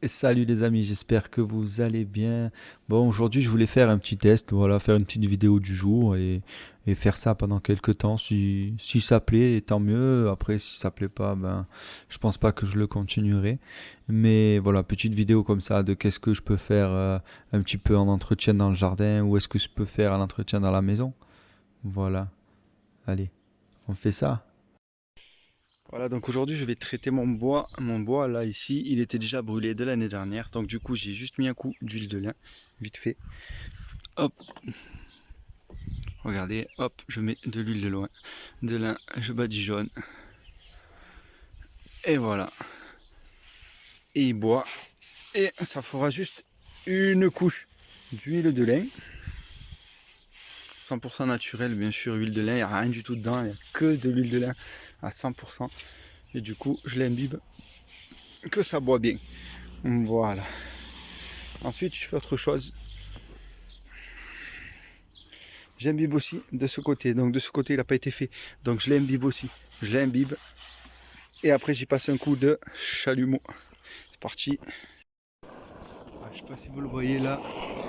Et salut les amis, j'espère que vous allez bien. Bon, aujourd'hui je voulais faire un petit test, voilà, faire une petite vidéo du jour et faire ça pendant quelques temps. Si ça plaît, tant mieux. Après, si ça plaît pas, ben, je pense pas que je le continuerai. Mais voilà, petite vidéo comme ça de qu'est-ce que je peux faire un petit peu en entretien dans le jardin ou est-ce que je peux faire à l'entretien dans la maison. Voilà, allez, on fait ça. Voilà, donc aujourd'hui je vais traiter mon bois. Mon bois là ici, il était déjà brûlé de l'année dernière. Donc du coup j'ai juste mis un coup d'huile de lin, vite fait. Hop, regardez, hop, je mets de l'huile de lin, je badigeonne. Et voilà. Et il boit. Et ça fera juste une couche d'huile de lin. 100% naturel, bien sûr, huile de lin, il n'y a rien du tout dedans, il n'y a que de l'huile de lin à 100%. Et du coup, je l'imbibe, que ça boit bien. Voilà. Ensuite, je fais autre chose. J'imbibe aussi de ce côté. Donc de ce côté, il n'a pas été fait. Donc je l'imbibe aussi. Je l'imbibe. Et après, j'y passe un coup de chalumeau. C'est parti. Je ne sais pas si vous le voyez là.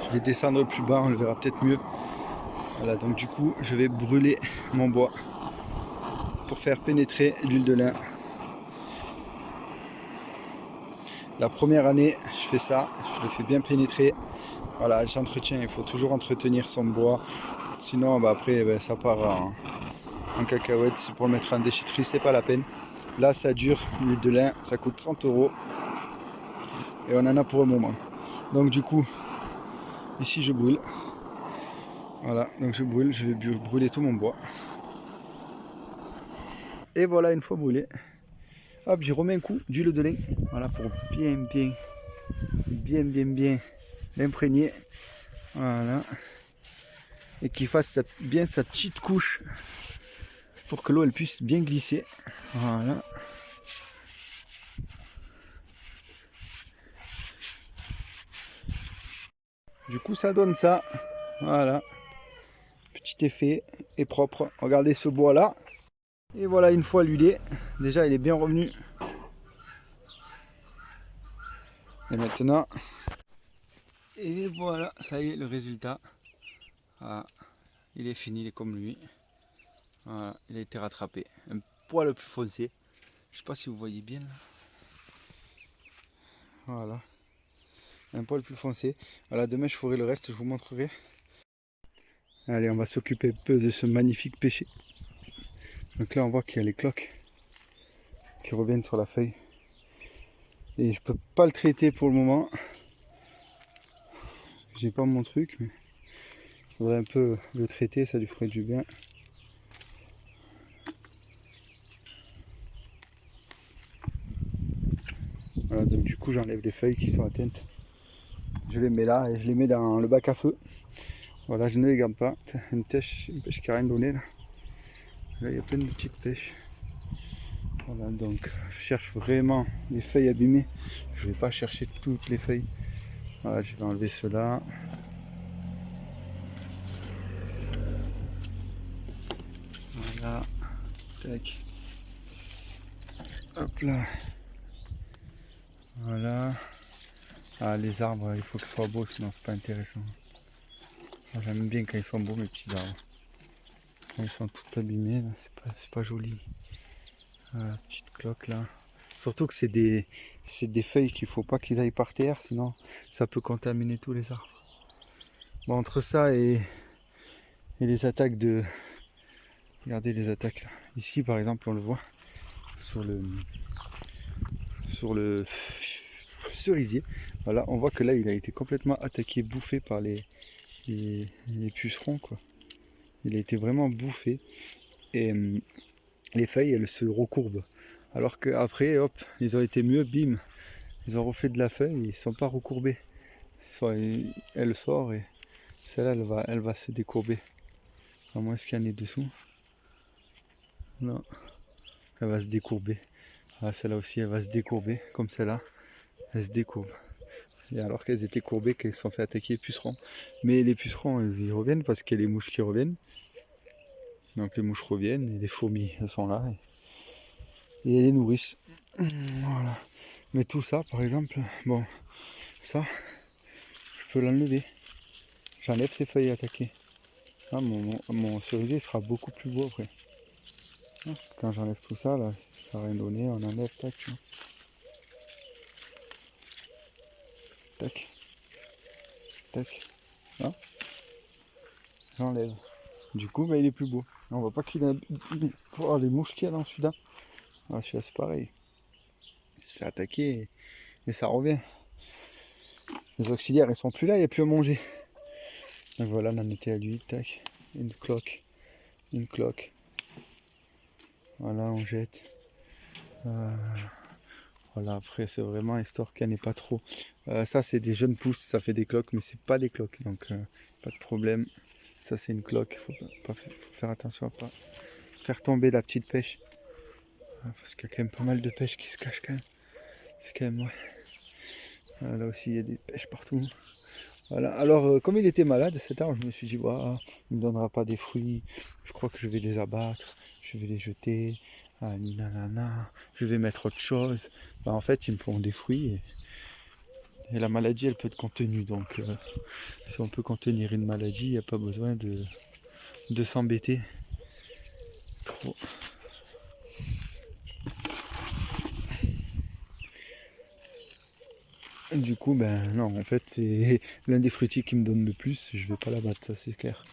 Je vais descendre plus bas, on le verra peut-être mieux. Voilà, donc du coup, je vais brûler mon bois pour faire pénétrer l'huile de lin. La première année, je fais ça. Je le fais bien pénétrer. Voilà, j'entretiens. Il faut toujours entretenir son bois. Sinon, après, ça part en cacahuète. Si pour le mettre en déchetterie, c'est pas la peine. Là, ça dure, l'huile de lin, ça coûte 30 euros et on en a pour un moment. Donc, du coup, ici je brûle. Voilà, donc je brûle, je vais brûler tout mon bois. Et voilà, une fois brûlé, hop, j'y remets un coup d'huile de lin. Voilà, pour bien l'imprégner. Voilà. Et qu'il fasse bien sa petite couche pour que l'eau elle puisse bien glisser. Voilà. Du coup, ça donne ça. Voilà. Petit effet et propre. Regardez ce bois là. Et voilà, une fois l'huilé, déjà il est bien revenu. Et maintenant, et voilà, ça y est le résultat. Voilà, il est fini, il est comme lui. Voilà, il a été rattrapé. Un poil plus foncé. Je sais pas si vous voyez bien là. Voilà, un poil plus foncé. Voilà, demain je ferai le reste, je vous montrerai. Allez, on va s'occuper un peu de ce magnifique pêcher. Donc là on voit qu'il y a les cloques qui reviennent sur la feuille. Et je peux pas le traiter pour le moment. J'ai pas mon truc, mais il faudrait un peu le traiter, ça lui ferait du bien. Voilà, donc du coup j'enlève les feuilles qui sont atteintes. Je les mets là et je les mets dans le bac à feu. Voilà, je ne les garde pas. Une pêche qui n'a rien donné là. Là il y a plein de petites pêches. Voilà, donc je cherche vraiment les feuilles abîmées. Je ne vais pas chercher toutes les feuilles. Voilà, je vais enlever cela. Voilà. Tac. Hop là. Voilà. Ah, les arbres, il faut qu'ils soient beaux, sinon c'est pas intéressant. J'aime bien quand ils sont beaux, mes petits arbres. Quand ils sont tout abîmés, c'est pas joli. Voilà, petite cloque là. Surtout que c'est des feuilles qu'il faut pas qu'ils aillent par terre, sinon ça peut contaminer tous les arbres. Bon, entre ça et les attaques de... Regardez les attaques là. Ici par exemple on le voit sur le cerisier. Voilà, on voit que là il a été complètement attaqué, bouffé par les pucerons quoi. Il a été vraiment bouffé et les feuilles elles se recourbent. Alors qu'après hop, ils ont été mieux, bim, ils ont refait de la feuille et ils ne sont pas recourbés. Elle sort et celle-là elle va se décourber. À moins qu'il y en ait dessous. Non, elle va se décourber. Ah, celle-là aussi elle va se décourber comme celle-là. Elle se décourbe. Et alors qu'elles étaient courbées, qu'elles se sont fait attaquer les pucerons. Mais les pucerons ils reviennent parce qu'il y a les mouches qui reviennent. Donc les mouches reviennent et les fourmis elles sont là et elles les nourrissent. Voilà. Mais tout ça, par exemple, bon, ça, je peux l'enlever. J'enlève ces feuilles attaquées. Ah, mon cerisier sera beaucoup plus beau après. Quand j'enlève tout ça, là, ça n'a rien donné, on enlève, tac, tu vois. Tac, tac. Là, j'enlève. Du coup, bah, il est plus beau. On voit pas qu'il a... Oh, les mouches qu'il y a dans celui-là. Ah, celui-là, c'est pareil. Il se fait attaquer et ça revient. Les auxiliaires, ils sont plus là, il n'y a plus à manger. Donc voilà, on en était à lui, tac. Une cloque. Une cloque. Voilà, on jette. Voilà, après, c'est vraiment histoire qu'elle n'est pas trop. Ça, c'est des jeunes pousses, ça fait des cloques, mais c'est pas des cloques. Donc, pas de problème. Ça, c'est une cloque. Faut faire attention à pas faire tomber la petite pêche. Parce qu'il y a quand même pas mal de pêche qui se cache quand même. C'est quand même, ouais. Là aussi, il y a des pêches partout. Voilà. Alors, comme il était malade cet arbre, je me suis dit, bah, il ne me donnera pas des fruits. Je crois que je vais les abattre. Je vais les jeter. Ah, nanana. Je vais mettre autre chose. Bah, en fait, ils me font des fruits. Et la maladie, elle peut être contenue. Donc, si on peut contenir une maladie, il n'y a pas besoin de s'embêter trop. Du coup, ben non, en fait, c'est l'un des fruitiers qui me donne le plus. Je vais pas l'abattre, ça c'est clair.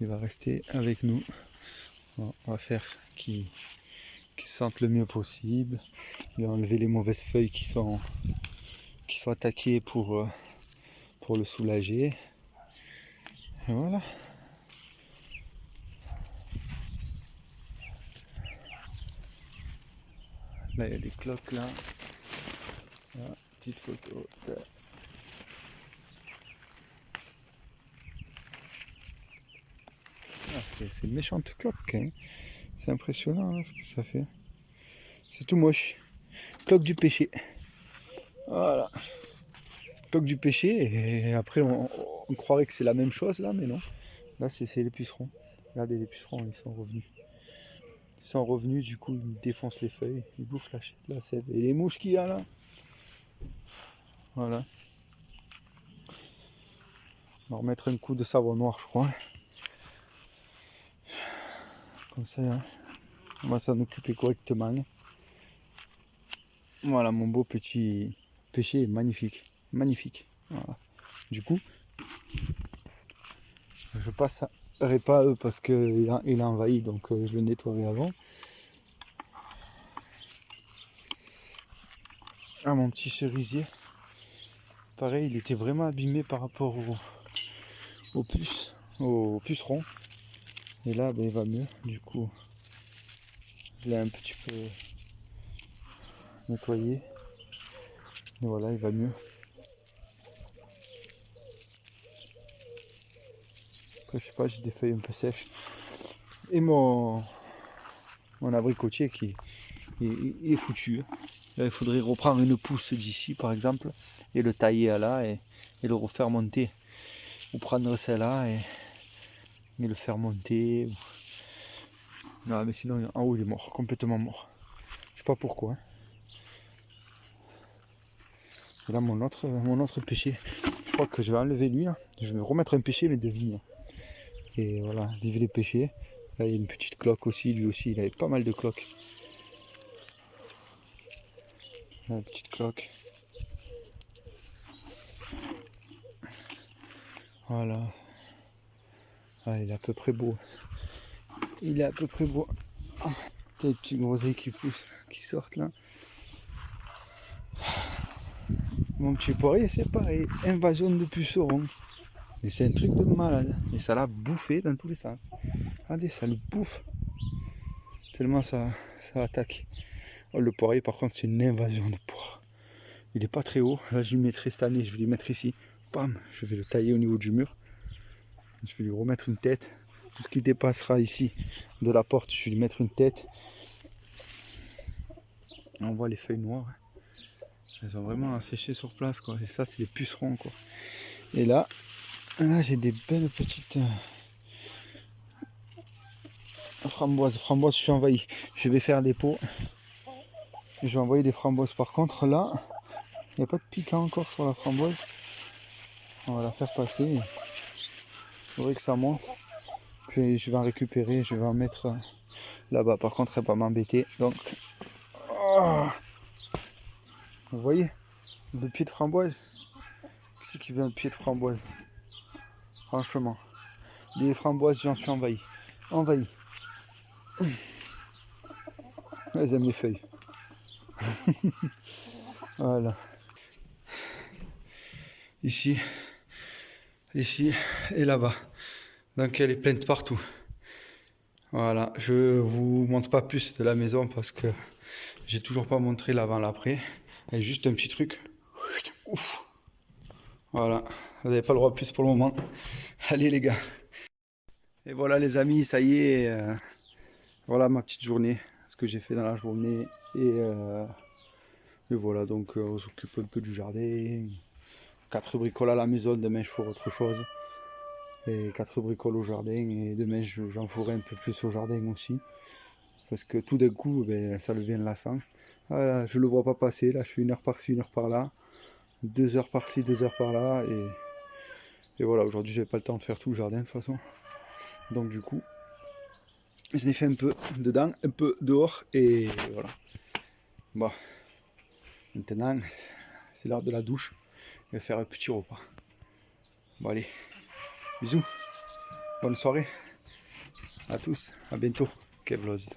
Il va rester avec nous. On va faire qu'il sente le mieux possible. Il va enlever les mauvaises feuilles qui sont attaquées pour le soulager. Et voilà. Là, il y a des cloques là. Voilà, petite photo. Ah, c'est une méchante cloque. Hein. C'est impressionnant hein, ce que ça fait. C'est tout moche. Cloque du péché. Voilà. Cloque du péché. Et après, on croirait que c'est la même chose là, mais non. Là, c'est les pucerons. Regardez, les pucerons, ils sont revenus. Ils sont revenus, du coup, ils défoncent les feuilles. Ils bouffent la sève. Et les mouches qu'il y a là. Voilà. On va remettre un coup de savon noir, je crois. Comme ça, hein. On va s'en occuper correctement. Voilà, mon beau petit péché est magnifique. Magnifique. Voilà. Du coup, je passerai pas à eux parce qu'il a envahi, donc je le nettoierai avant. Ah, mon petit cerisier. Pareil, il était vraiment abîmé par rapport aux pucerons. Et là, ben, il va mieux. Du coup, je l'ai un petit peu nettoyé. Et voilà, il va mieux. Après, je sais pas, j'ai des feuilles un peu sèches. Et mon abricotier qui est foutu. Là, il faudrait reprendre une pousse d'ici, par exemple, et le tailler à là et le refaire monter. Ou prendre celle-là et le faire monter. Non, mais sinon, en haut, il est mort, complètement mort. Je sais pas pourquoi. Hein. Et là, mon autre pêcher, je crois que je vais enlever lui. Là. Je vais remettre un pêcher, mais de vigne. Et voilà, vive les pêchers. Là, il y a une petite cloque aussi. Lui aussi, il avait pas mal de cloques. Là, une petite cloque. Voilà. Ah, il est à peu près beau. Il est à peu près beau. Ah, t'as les petits groseilles qui poussent, qui sortent là. Mon petit poirier, c'est pareil. Invasion de pucerons. Et c'est un truc de malade. Et ça l'a bouffé dans tous les sens. Regardez, ça le bouffe. Tellement ça attaque. Oh, le poirier, par contre, c'est une invasion de poire. Il n'est pas très haut. Là, je lui mettrai cette année. Je vais lui mettre ici. Bam, je vais le tailler au niveau du mur. Je vais lui remettre une tête. Tout ce qui dépassera ici de la porte, je vais lui mettre une tête. On voit les feuilles noires. Elles ont vraiment asséché sur place, quoi. Et ça, c'est les pucerons, quoi. Et là j'ai des belles petites framboises. Framboises, je suis envahi. Je vais faire des pots. Et je vais envoyer des framboises. Par contre, là, il n'y a pas de piquant encore sur la framboise. On va la faire passer. Il faudrait que ça monte. Puis je vais en récupérer, je vais en mettre là-bas. Par contre, elle va m'embêter. Donc, oh, vous voyez, le pied de framboise. Qui c'est qui veut un pied de framboise? Franchement, les framboises, j'en suis envahi. Envahi. Elles aiment les feuilles. Voilà. Ici et là-bas. Donc elle est pleine de partout. Voilà, je vous montre pas plus de la maison parce que j'ai toujours pas montré l'avant l'après. Et juste un petit truc. Ouf. Voilà, vous n'avez pas le droit plus pour le moment. Allez les gars. Et voilà les amis, ça y est. Voilà ma petite journée, ce que j'ai fait dans la journée. Et voilà, donc on s'occupe un peu du jardin. 4 bricoles à la maison, demain je ferai autre chose. Et 4 bricoles au jardin, et demain j'en ferai un peu plus au jardin aussi. Parce que tout d'un coup, ben, ça devient lassant. Voilà, je le vois pas passer, là je fais 1 heure par-ci, 1 heure par-là. 2 heures par-ci, 2 heures par-là. Et voilà, aujourd'hui j'avais pas le temps de faire tout le jardin de toute façon. Donc du coup, je l'ai fait un peu dedans, un peu dehors, et voilà. Bon, maintenant, c'est l'heure de la douche. Je vais faire un petit repas. Bon allez, bisous, bonne soirée à tous, à bientôt, Kevloz.